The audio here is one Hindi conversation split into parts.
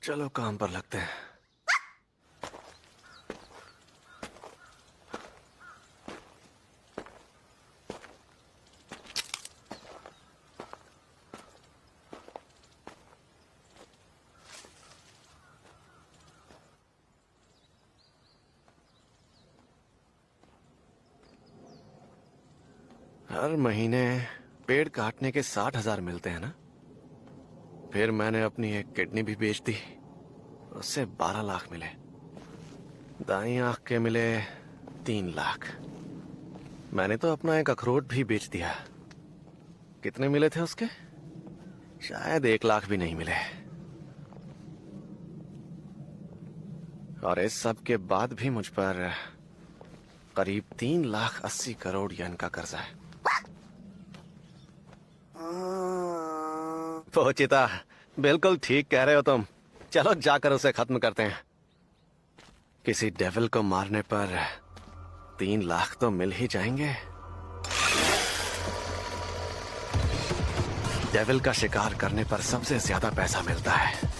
चलो काम पर लगते हैं। हर महीने पेड़ काटने के 60,000 मिलते हैं ना। फिर मैंने अपनी एक किडनी भी बेच दी, उससे 12 लाख मिले। दाईं आंख के मिले 3 लाख। मैंने तो अपना एक अखरोट भी बेच दिया। कितने मिले थे उसके? शायद 1 लाख भी नहीं मिले। और इस सब के बाद भी मुझ पर करीब 3,80,00,000 येन का कर्जा है। पोचिता, बिल्कुल ठीक कह रहे हो तुम। चलो जाकर उसे खत्म करते हैं। किसी डेविल को मारने पर 3 लाख तो मिल ही जाएंगे। डेविल का शिकार करने पर सबसे ज्यादा पैसा मिलता है।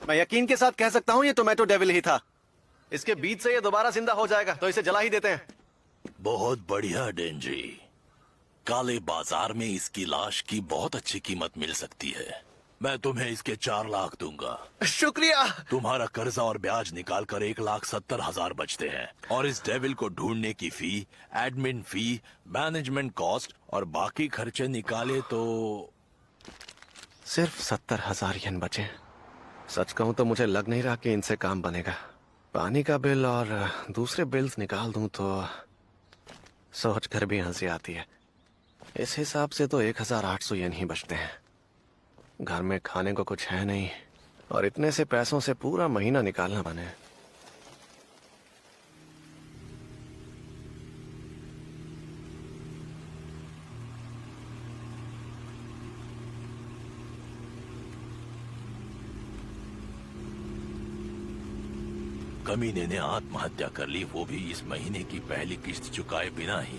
मैं यकीन के साथ कह सकता हूँ ये टोमेटो डेविल ही था। इसके बीज से ये दोबारा जिंदा हो जाएगा, तो इसे जला ही देते हैं। बहुत बढ़िया डेंजी। काले बाजार में इसकी लाश की बहुत अच्छी कीमत मिल सकती है। मैं तुम्हें इसके 4 लाख दूंगा। शुक्रिया। तुम्हारा कर्जा और ब्याज निकाल कर 1,70,000 बचते हैं। और इस डेविल को ढूंढने की फी, एडमिन फी, मैनेजमेंट कॉस्ट और बाकी खर्चे निकाले तो सिर्फ 70,000 येन बचे। सच कहूं तो मुझे लग नहीं रहा कि इनसे काम बनेगा। पानी का बिल और दूसरे बिल्स निकाल दूं तो सोच कर भी हंसी आती है। इस हिसाब से तो 1,800 येन ही बचते हैं। घर में खाने को कुछ है नहीं और इतने से पैसों से पूरा महीना निकालना बने। कमीने ने आत्महत्या कर ली, वो भी इस महीने की पहली किस्त चुकाए बिना ही।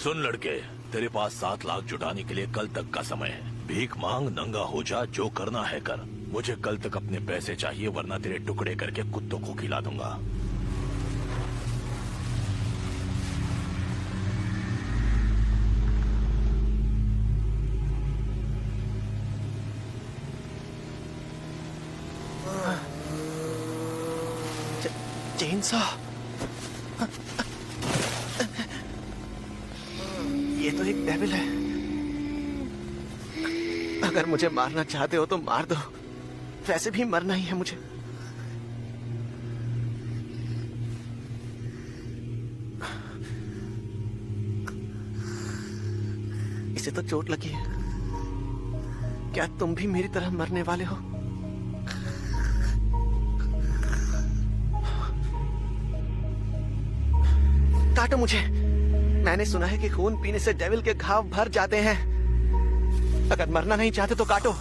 सुन लड़के, तेरे पास 7 लाख जुटाने के लिए कल तक का समय है। भीख मांग, नंगा हो जा, जो करना है कर। मुझे कल तक अपने पैसे चाहिए, वरना तेरे टुकड़े करके कुत्तों को खिला दूंगा। चेनसॉ, ये तो एक डेविल है। अगर मुझे मारना चाहते हो तो मार दो, वैसे भी मरना ही है मुझे। इसे तो चोट लगी है। क्या तुम भी मेरी तरह मरने वाले हो? काटो मुझे। मैंने सुना है कि खून पीने से डेविल के घाव भर जाते हैं। अगर मरना नहीं चाहते तो काटो।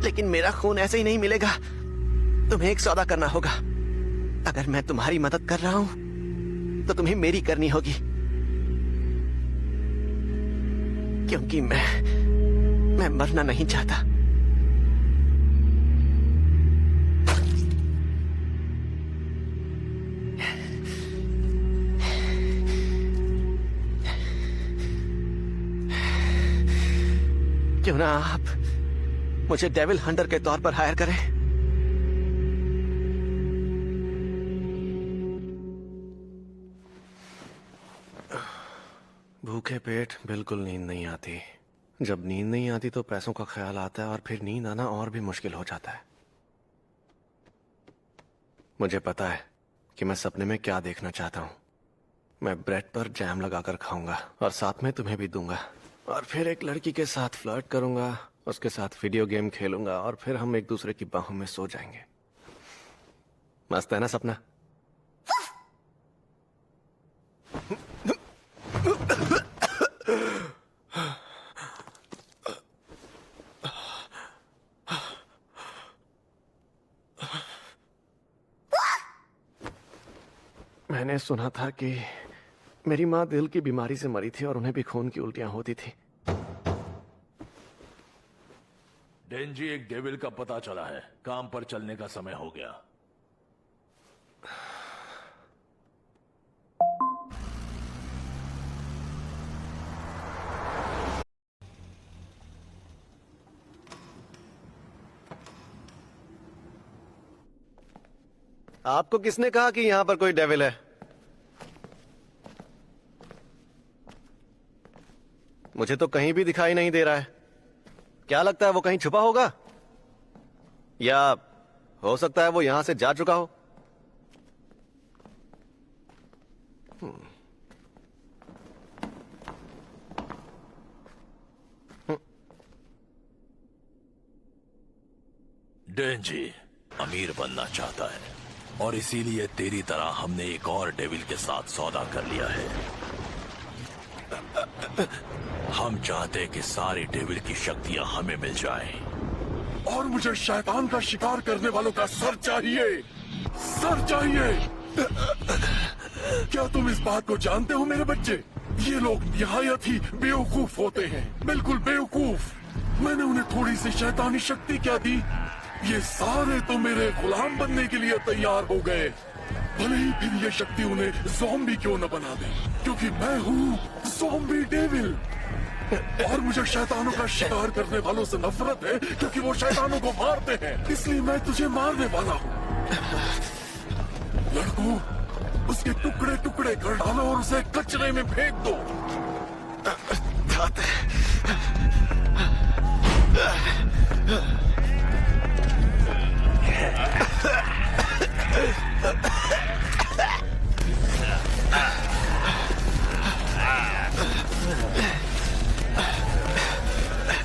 लेकिन मेरा खून ऐसे ही नहीं मिलेगा। तुम्हें एक सौदा करना होगा। अगर मैं तुम्हारी मदद कर रहा हूं तो तुम्हें मेरी करनी होगी, क्योंकि मैं मरना नहीं चाहता। क्यों ना आप मुझे डेविल हंटर के तौर पर हायर करें। भूखे पेट बिल्कुल नींद नहीं आती। जब नींद नहीं आती तो पैसों का ख्याल आता है और फिर नींद आना और भी मुश्किल हो जाता है। मुझे पता है कि मैं सपने में क्या देखना चाहता हूँ। मैं ब्रेड पर जैम लगाकर खाऊंगा और साथ में तुम्हें भी दूंगा, और फिर एक लड़की के साथ फ्लर्ट करूंगा, उसके साथ वीडियो गेम खेलूंगा और फिर हम एक दूसरे की बाहों में सो जाएंगे। मस्त है ना सपना? मैंने सुना था कि मेरी माँ दिल की बीमारी से मरी थी और उन्हें भी खून की उल्टियां होती थी। डेंजी, एक डेविल का पता चला है। काम पर चलने का समय हो गया। आपको किसने कहा कि यहां पर कोई डेविल है? मुझे तो कहीं भी दिखाई नहीं दे रहा है। क्या लगता है वो कहीं छुपा होगा, या हो सकता है वो यहां से जा चुका हो? डेंजी अमीर बनना चाहता है और इसीलिए तेरी तरह हमने एक और डेविल के साथ सौदा कर लिया है। हम चाहते कि सारी डेविल की शक्तियां हमें मिल जाएं। और मुझे शैतान का शिकार करने वालों का सर चाहिए। सर चाहिए। क्या तुम इस बात को जानते हो मेरे बच्चे? ये लोग निहायत ही बेवकूफ होते हैं, बिल्कुल बेवकूफ। मैंने उन्हें थोड़ी सी शैतानी शक्ति क्या दी, ये सारे तो मेरे गुलाम बनने के लिए तैयार हो गए। भले ही फिर ये शक्ति उन्हें ज़ॉम्बी क्यों न बना दे, क्योंकि मैं हूँ ज़ॉम्बी डेविल। और मुझे शैतानों का शिकार करने वालों से नफरत है, क्योंकि वो शैतानों को मारते हैं। इसलिए मैं तुझे मारने वाला हूँ। लड़कों, उसके टुकड़े टुकड़े कर डालो और उसे कचरे में फेंक दो।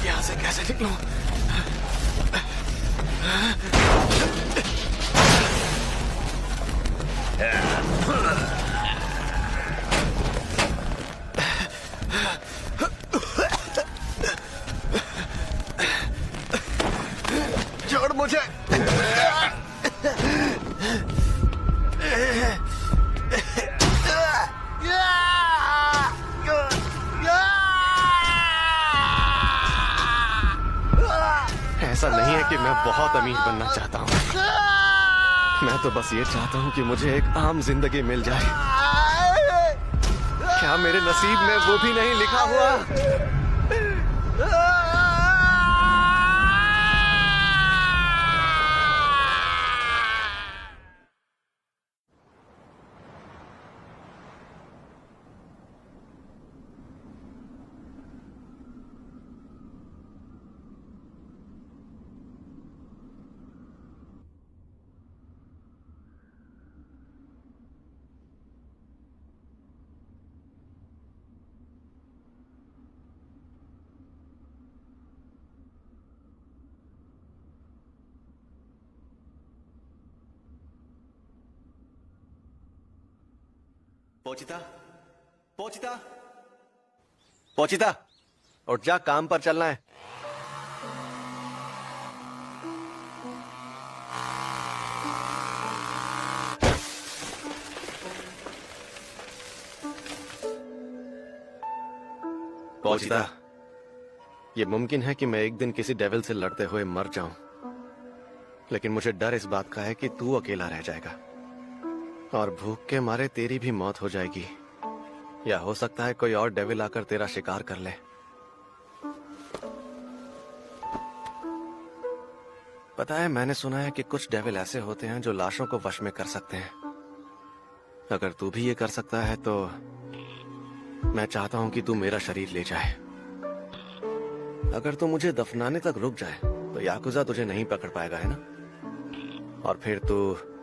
यहां से कैसे निकलूं? छोड़ मुझे। ऐसा नहीं है कि मैं बहुत अमीर बनना चाहता हूँ। मैं तो बस ये चाहता हूँ कि मुझे एक आम जिंदगी मिल जाए। क्या मेरे नसीब में वो भी नहीं लिखा हुआ? पोचिता, पोचिता, पोचिता, उठ जा, काम पर चलना है। पोचिता, ये मुमकिन है कि मैं एक दिन किसी डेविल से लड़ते हुए मर जाऊं, लेकिन मुझे डर इस बात का है कि तू अकेला रह जाएगा और भूख के मारे तेरी भी मौत हो जाएगी, या हो सकता है कोई और डेविल आकर तेरा शिकार कर ले। पता है, मैंने सुना है कि कुछ डेविल ऐसे होते हैं जो लाशों को वश में कर सकते हैं। अगर तू भी ये कर सकता है तो मैं चाहता हूं कि तू मेरा शरीर ले जाए। अगर तू मुझे दफनाने तक रुक जाए तो याकुजा तुझे नहीं पकड़ पाएगा, है ना? और फिर तू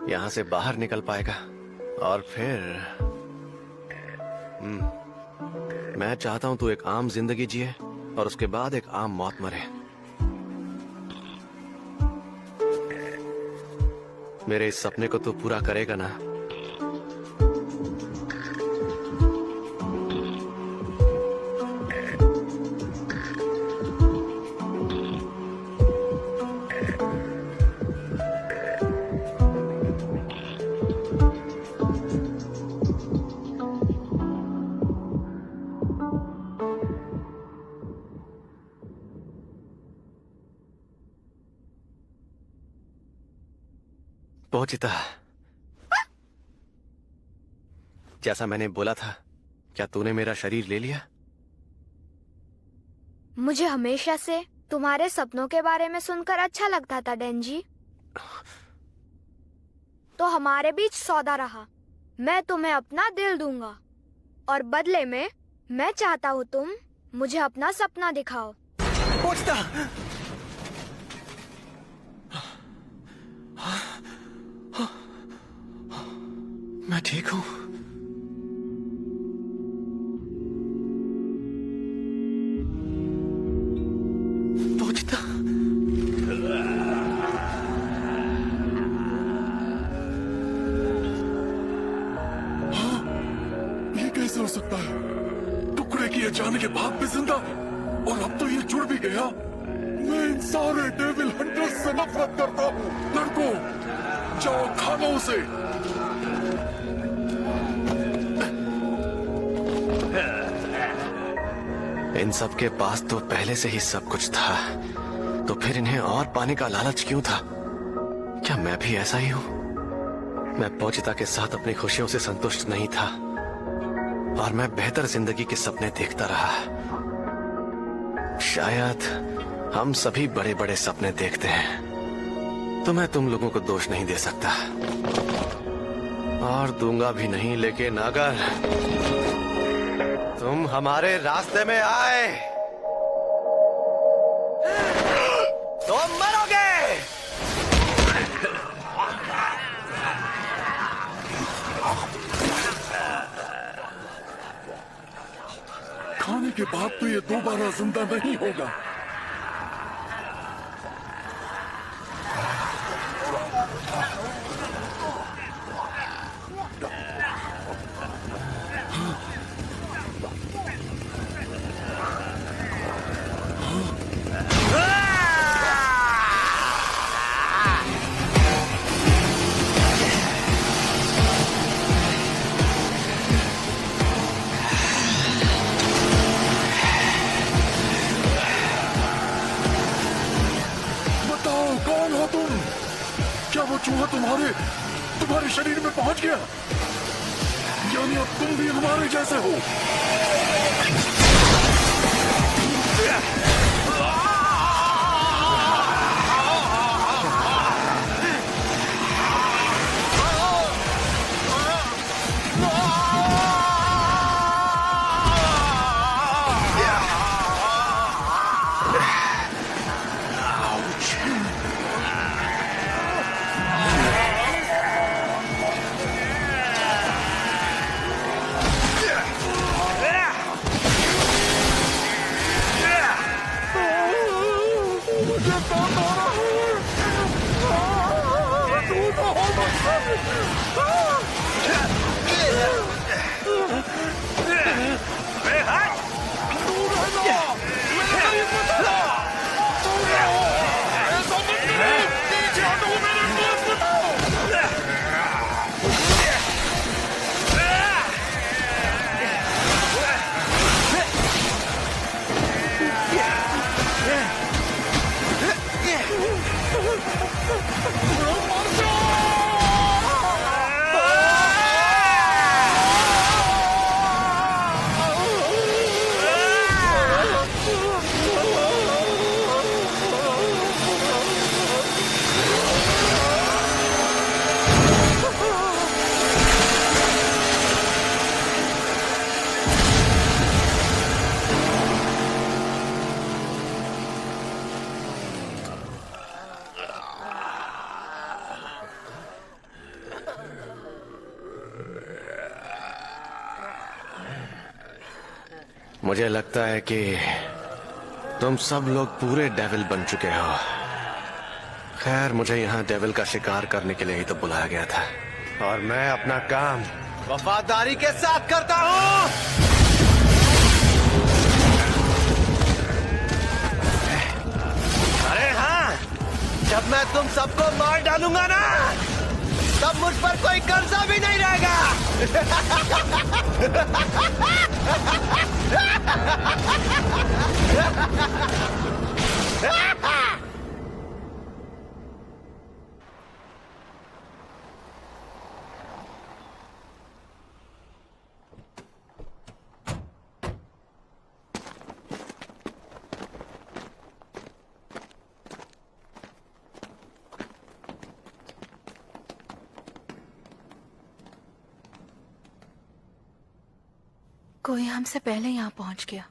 यहां से बाहर निकल पाएगा और फिर मैं चाहता हूं तू एक आम जिंदगी जिए और उसके बाद एक आम मौत मरे। मेरे इस सपने को तू पूरा करेगा ना? पोचिता, जैसा मैंने बोला था, क्या तूने मेरा शरीर ले लिया? मुझे हमेशा से तुम्हारे सपनों के बारे में सुनकर अच्छा लगता था डेंजी। तो हमारे बीच सौदा रहा। मैं तुम्हें अपना दिल दूंगा और बदले में मैं चाहता हूँ तुम मुझे अपना सपना दिखाओ। पोचिता! मैं ठीक हूँ। पोचिता! ये कैसे हो सकता है? टुकड़े किए जाने के बाद भी जिंदा, और अब तो ये जुड़ भी गया। मैं इन सारे डेविल हंटर्स से नफरत करता हूँ। लड़कों, जाओ खाना उसे। इन सब के पास तो पहले से ही सब कुछ था, तो फिर इन्हें और पाने का लालच क्यों था? क्या मैं भी ऐसा ही हूँ? मैं पोचिता के साथ अपनी खुशियों से संतुष्ट नहीं था और मैं बेहतर जिंदगी के सपने देखता रहा। शायद हम सभी बड़े बड़े सपने देखते हैं, तो मैं तुम लोगों को दोष नहीं दे सकता और दूंगा भी नहीं, लेकिन अगर तुम हमारे रास्ते में आए तो मरोगे। खाने के बाद तो ये दोबारा जिंदा नहीं होगा। क्या वो चूहा तुम्हारे शरीर में पहुंच गया? यानी अब तुम भी हमारे जैसे हो? मुझे लगता है कि तुम सब लोग पूरे डेविल बन चुके हो। खैर, मुझे यहाँ डेविल का शिकार करने के लिए ही तो बुलाया गया था, और मैं अपना काम वफादारी के साथ करता हूँ। अरे हाँ, जब मैं तुम सबको मार डालूंगा ना, तब मुझ पर कोई कब्जा भी नहीं रहेगा। कोई हमसे पहले यहाँ पहुंच गया।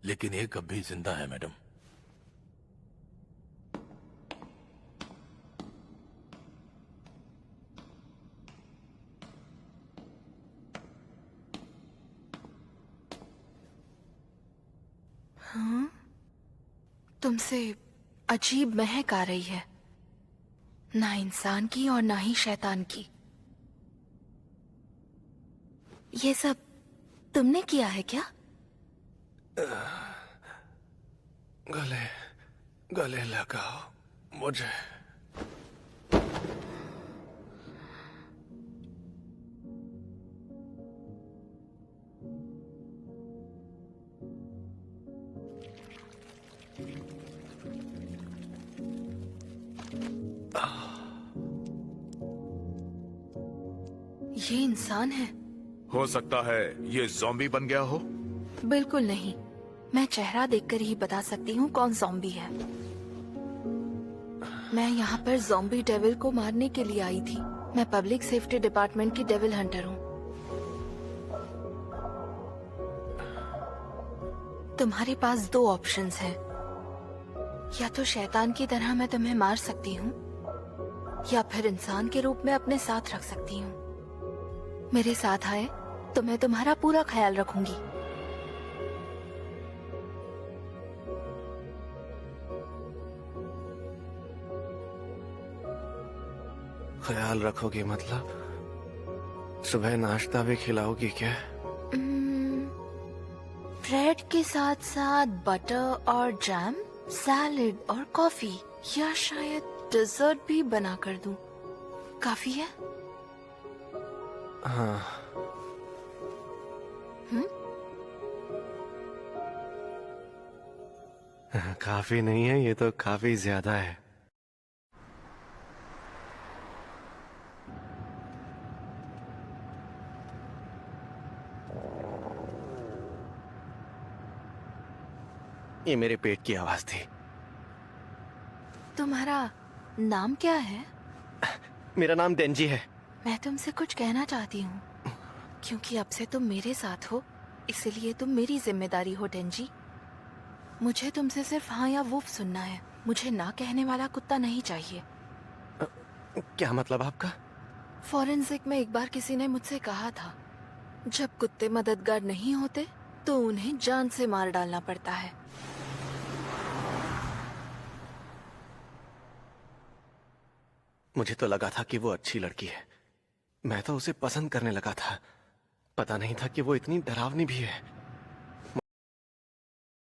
लेकिन एक अब भी जिंदा है मैडम। हाँ? तुमसे अजीब महक आ रही है, ना इंसान की और ना ही शैतान की। ये सब तुमने किया है क्या? गले गले लगाओ मुझे। ये इंसान है? हो सकता है ये ज़ॉम्बी बन गया हो। बिल्कुल नहीं, मैं चेहरा देखकर ही बता सकती हूँ कौन ज़ॉम्बी है। मैं यहाँ पर ज़ॉम्बी डेविल को मारने के लिए आई थी। मैं पब्लिक सेफ्टी डिपार्टमेंट की डेविल हंटर हूँ। तुम्हारे पास दो ऑप्शंस हैं। या तो शैतान की तरह मैं तुम्हें मार सकती हूँ, या फिर इंसान के रूप में अपने साथ रख सकती हूँ। मेरे साथ आए तो मैं तुम्हारा पूरा ख्याल रखूंगी। ख्याल रखोगी मतलब सुबह नाश्ता भी खिलाओगी क्या? ब्रेड के साथ साथ बटर और जैम, सैलेड और कॉफी, या शायद डेजर्ट भी बना कर दूं। काफी है? हाँ। काफी नहीं है, ये तो काफी ज्यादा है। ये मेरे पेट की आवाज थी। तुम्हारा नाम क्या है? मेरा नाम डेंजी है। मैं तुमसे कुछ कहना चाहती हूँ, क्योंकि अब से तुम मेरे साथ हो, इसलिए तुम मेरी जिम्मेदारी हो डेंजी। मुझे तुमसे सिर्फ हाँ या वूफ सुनना है। मुझे ना कहने वाला कुत्ता नहीं चाहिए। क्या मतलब आपका? फॉरेंसिक में एक बार किसी ने मुझसे कहा था, जब कुत्ते मददगार नहीं होते तो उन्हें जान से मार डालना पड़ता है। मुझे तो लगा था कि वो अच्छी लड़की है। मैं तो उसे पसंद करने लगा था। पता नहीं था कि वो इतनी डरावनी भी है।